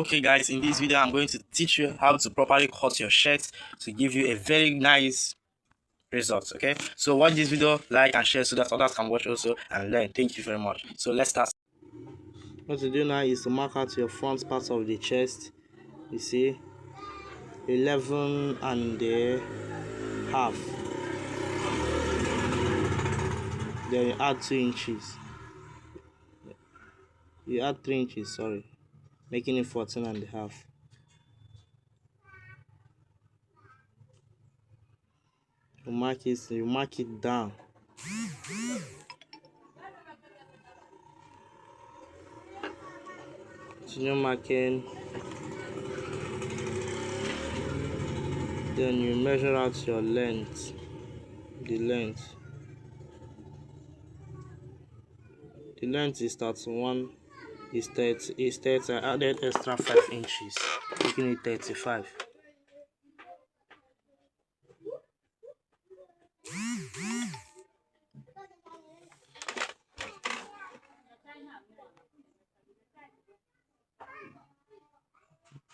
Okay guys, in this video I'm going to teach you how to properly cut your shirt to give you a very nice result. Okay, so watch this video, like and share so that others can watch also and learn. Thank you very much. So let's start. What to do now is to mark out your front part of the chest. You see 11 and a half, then you add 2 inches, you add 3 inches, sorry, making it 14 and a half. You mark it down. Continue marking. Then you measure out your length. The length is 31. Is 30. I added extra 5 inches, making it 35.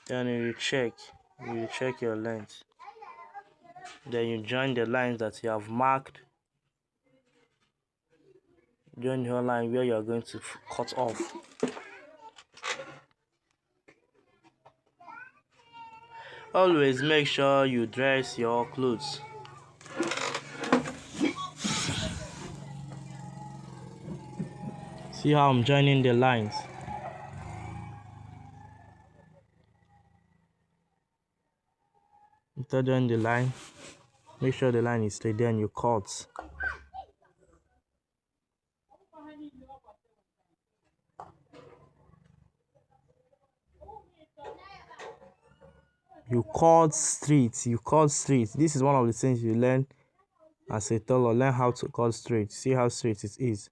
Then you check your length. Then you join the lines that you have marked. Join your line where you are going to cut off. Always make sure you dress your clothes. See how I'm joining the lines. After joining the line, make sure the line is straight, then you cut. You cut straight. This is one of the things you learn as a tailor. Learn how to cut straight. See how straight it is.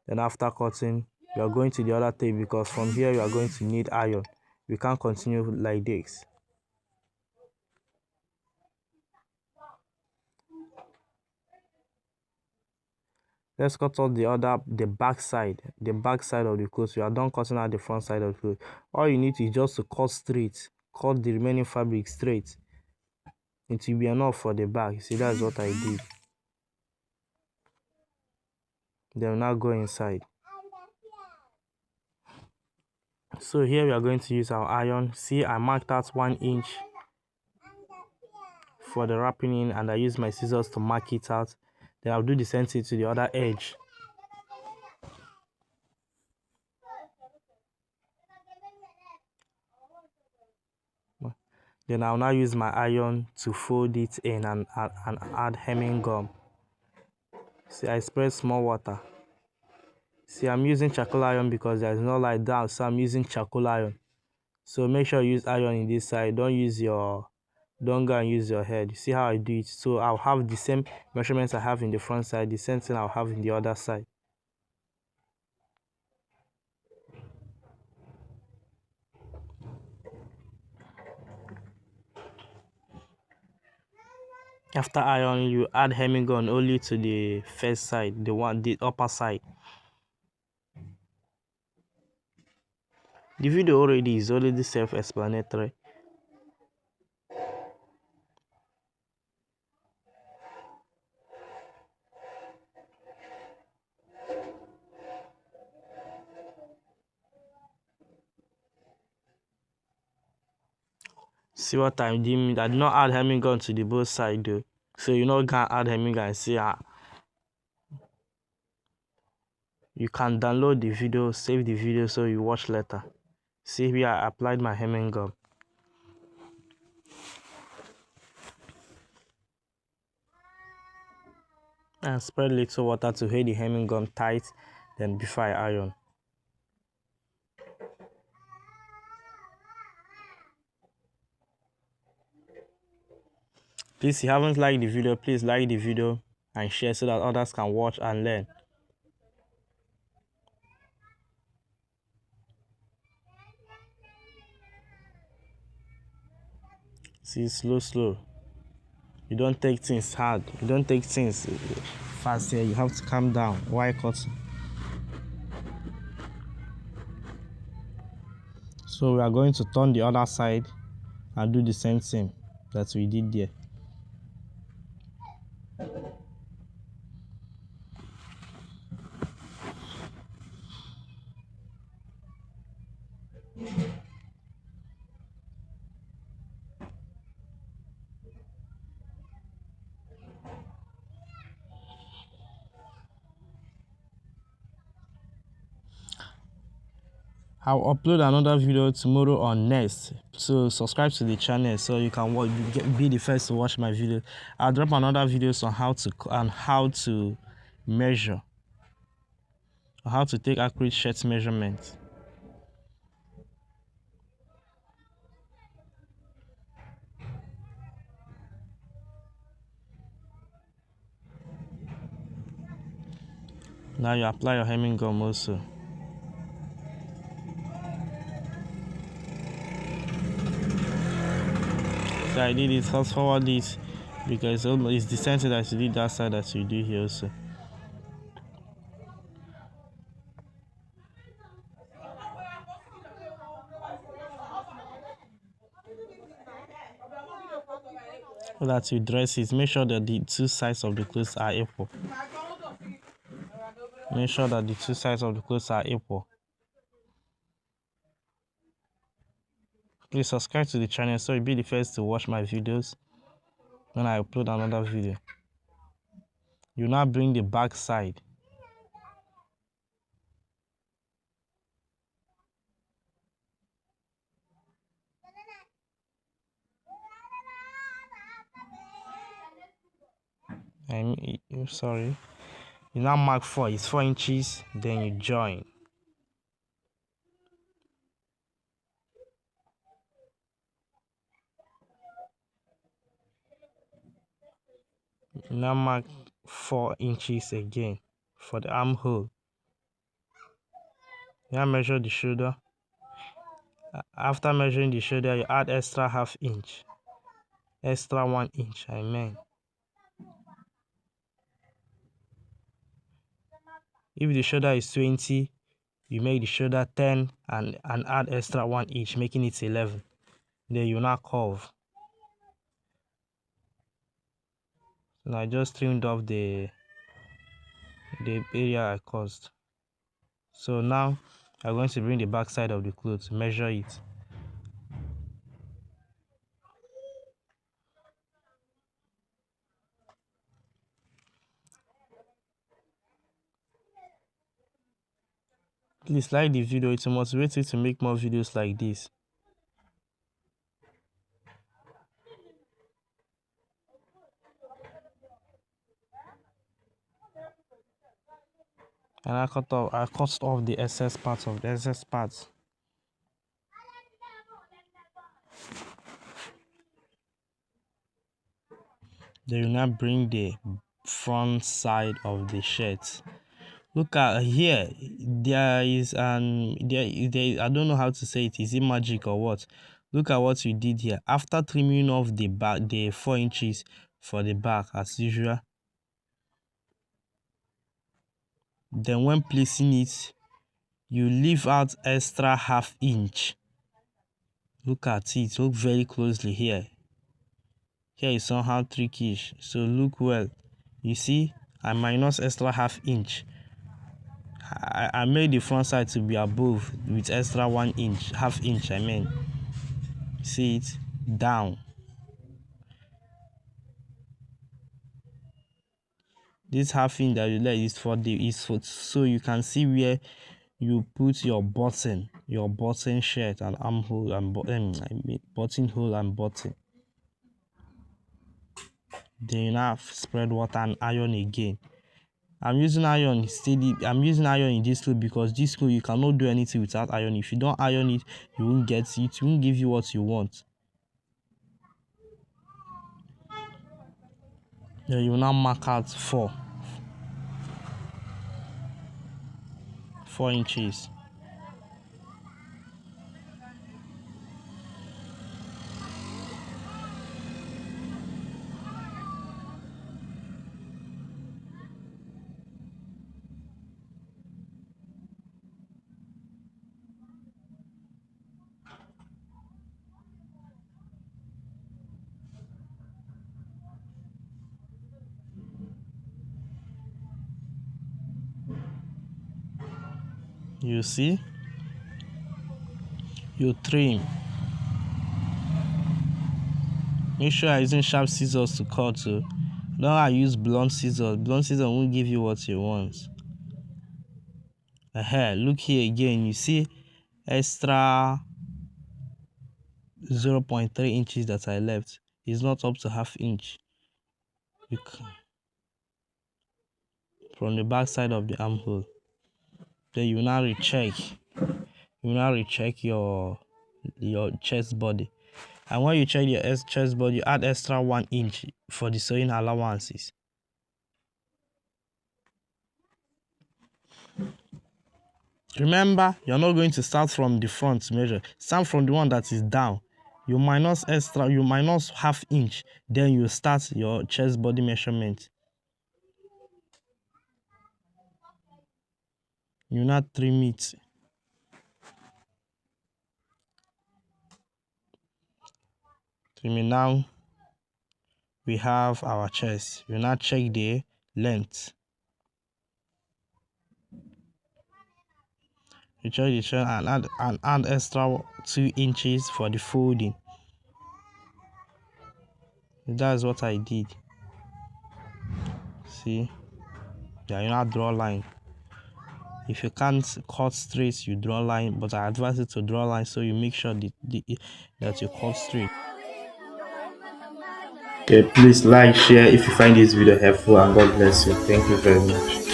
Then after cutting, you are going to the other tape, because from here you are going to need iron. You can't continue like this. Let's cut out the back side of the clothes. You are done cutting out the front side of the clothes. All you need is just to cut straight. Cut the remaining fabric straight. It will be enough for the back. See, that's what I did. Then we'll now go inside. So here we are going to use our iron. See, I marked out 1 inch for the wrapping in, and I use my scissors to mark it out. Then I'll do the same thing to the other edge. Then I'll now use my iron to fold it in and add hemming gum. See, I spread small water. See, I'm using charcoal iron because there's no light down, so I'm using charcoal iron. So make sure you use iron in this side. Don't go and use your head. See how I do it? So I'll have the same measurements I have in the front side, the same thing I'll have in the other side. After ironing, you add hemming gun only to the first side, the upper side. The video is already self-explanatory. See what I'm doing? I did not add hemming gun to the both side though. So you know, can add hemming gun. See how you can download the video, save the video so you watch later. See here, I applied my hemming gun. And spread little water to hold the hemming gun tight, then before I iron. Please, if you haven't liked the video, please like the video and share so that others can watch and learn. See, slow. You don't take things hard. You don't take things fast here. You have to calm down while cutting. So we are going to turn the other side and do the same thing that we did there. I'll upload another video tomorrow on next, so subscribe to the channel so you can be the first to watch my video. I'll drop another videos on how to measure, how to take accurate shirt measurements. Now you apply your hemming gum also. So I did it, fast forward it, because it's the same thing that you did that side that you do here also. So that you dress it, make sure that the two sides of the clothes are equal. Make sure that the two sides of the clothes are equal. Please subscribe to the channel so you'll be the first to watch my videos when I upload another video. You now bring the back side. Sorry. You now mark 4. It's 4 inches. Then you join. You now mark 4 inches again for the armhole. You now measure the shoulder. After measuring the shoulder, you add extra ½ inch. Extra 1 inch, I mean. If the shoulder is 20, you make the shoulder 10 and add extra 1 inch, making it 11. Then you now curve. So I just trimmed off the area I caused. So now I'm going to bring the back side of the clothes, measure it. Please like the video, it will motivate you to make more videos like this. And I cut off the excess parts of the excess parts. Then you now bring the front side of the shirt. Look at here. There is there. I don't know how to say it. Is it magic or what? Look at what you did here. After trimming off the back, the 4 inches for the back as usual. Then when placing it, you leave out extra ½ inch. Look at it. Look very closely here. Here is somehow trickish. So look well. You see, I minus extra ½ inch. I made the front side to be above with extra 1 inch, ½ inch. I mean, see it down. This ½ inch that you let is for so you can see where you put your button shirt and armhole and buttonhole and button. Then you now spread water and iron again. I'm using iron in this clothes because this clothes you cannot do anything without iron. If you don't iron it, you won't get it. It won't give you what you want. Then you will now mark out 4 inches. You see, you trim. Make sure you're using sharp scissors to cut too. Don't use blunt scissors. Blunt scissors won't give you what you want. Look here again. You see extra 0.3 inches that I left. It's not up to half inch. From the back side of the armhole. Then you now recheck. You now recheck your chest body. And when you check your chest body, you add extra 1 inch for the sewing allowances. Remember, you're not going to start from the front measure. Start from the one that is down. You minus half inch. Then you start your chest body measurement. You now trim it. Trimming now. We have our chest. You now check the length. You check the chest and add extra 2 inches for the folding. That's what I did. See? Yeah, you now draw line. If you can't cut straight, you draw line, but I advise you to draw line so you make sure that you cut straight. Okay, please like, share if you find this video helpful, and God bless you. Thank you very much.